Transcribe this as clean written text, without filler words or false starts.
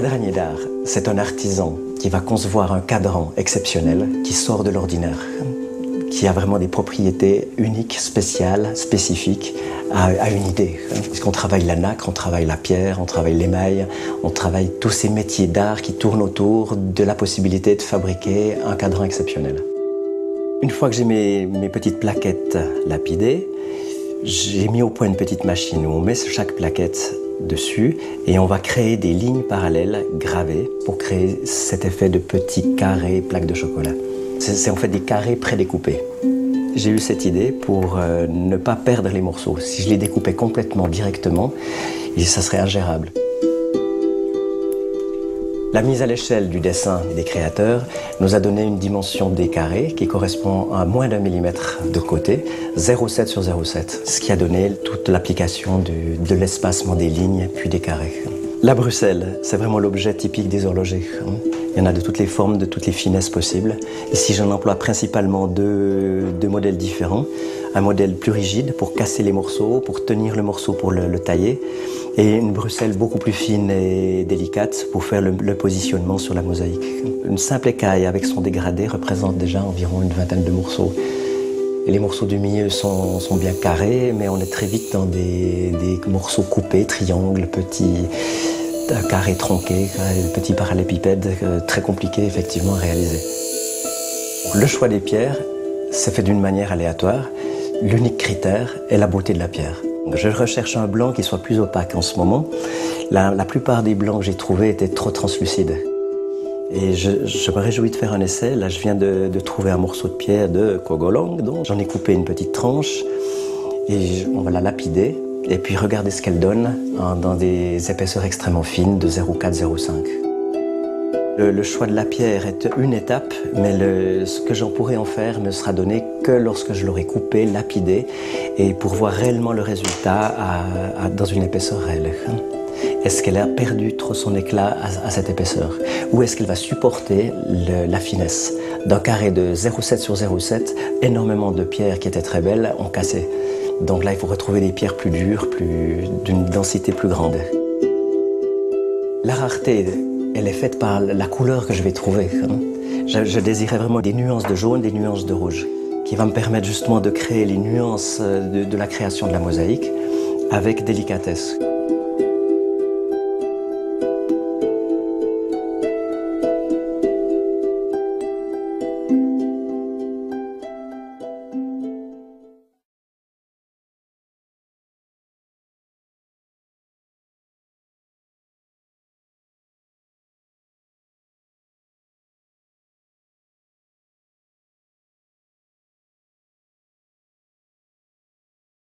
cadranier d'art, c'est un artisan qui va concevoir un cadran exceptionnel qui sort de l'ordinaire, qui a vraiment des propriétés uniques, spéciales, spécifiques à une idée. Puisqu'on travaille la nacre, on travaille la pierre, on travaille l'émail, on travaille tous ces métiers d'art qui tournent autour de la possibilité de fabriquer un cadran exceptionnel. Une fois que j'ai mes petites plaquettes lapidées, j'ai mis au point une petite machine où on met chaque plaquette dessus et on va créer des lignes parallèles gravées pour créer cet effet de petits carrés plaques de chocolat. C'est en fait des carrés prédécoupés. J'ai eu cette idée pour ne pas perdre les morceaux. Si je les découpais complètement directement, ça serait ingérable. La mise à l'échelle du dessin et des créateurs nous a donné une dimension des carrés qui correspond à moins d'1 millimètre de côté, 0,7 sur 0,7, ce qui a donné toute l'application de l'espacement des lignes puis des carrés. La Bruxelles, c'est vraiment l'objet typique des horlogers. Il y en a de toutes les formes, de toutes les finesses possibles. Ici, j'en emploie principalement deux modèles différents. Un modèle plus rigide pour casser les morceaux, pour tenir le morceau pour le tailler, et une Bruxelles beaucoup plus fine et délicate pour faire le positionnement sur la mosaïque. Une simple écaille avec son dégradé représente déjà environ une vingtaine de morceaux. Et les morceaux du milieu sont bien carrés, mais on est très vite dans des morceaux coupés, triangles, petits carrés tronqués, petits parallélépipèdes, très compliqués effectivement à réaliser. Le choix des pierres, c'est fait d'une manière aléatoire. L'unique critère est la beauté de la pierre. Je recherche un blanc qui soit plus opaque en ce moment. La plupart des blancs que j'ai trouvés étaient trop translucides. Et je me réjouis de faire un essai. Là, je viens de trouver un morceau de pierre de Kogolong. J'en ai coupé une petite tranche et on va la lapider. Et puis regarder ce qu'elle donne dans des épaisseurs extrêmement fines de 0,4, 0,5. Le choix de la pierre est une étape, mais ce que j'en pourrai en faire ne sera donné que lorsque je l'aurai coupé, lapidé, et pour voir réellement le résultat dans une épaisseur réelle. Est-ce qu'elle a perdu trop son éclat à cette épaisseur? Ou est-ce qu'elle va supporter la finesse? D'un carré de 0,7 sur 0,7, énormément de pierres qui étaient très belles ont cassé. Donc là, il faut retrouver des pierres plus dures, d'une densité plus grande. La rareté, elle est faite par la couleur que je vais trouver. Je désirais vraiment des nuances de jaune, des nuances de rouge, qui va me permettre justement de créer les nuances de la création de la mosaïque avec délicatesse.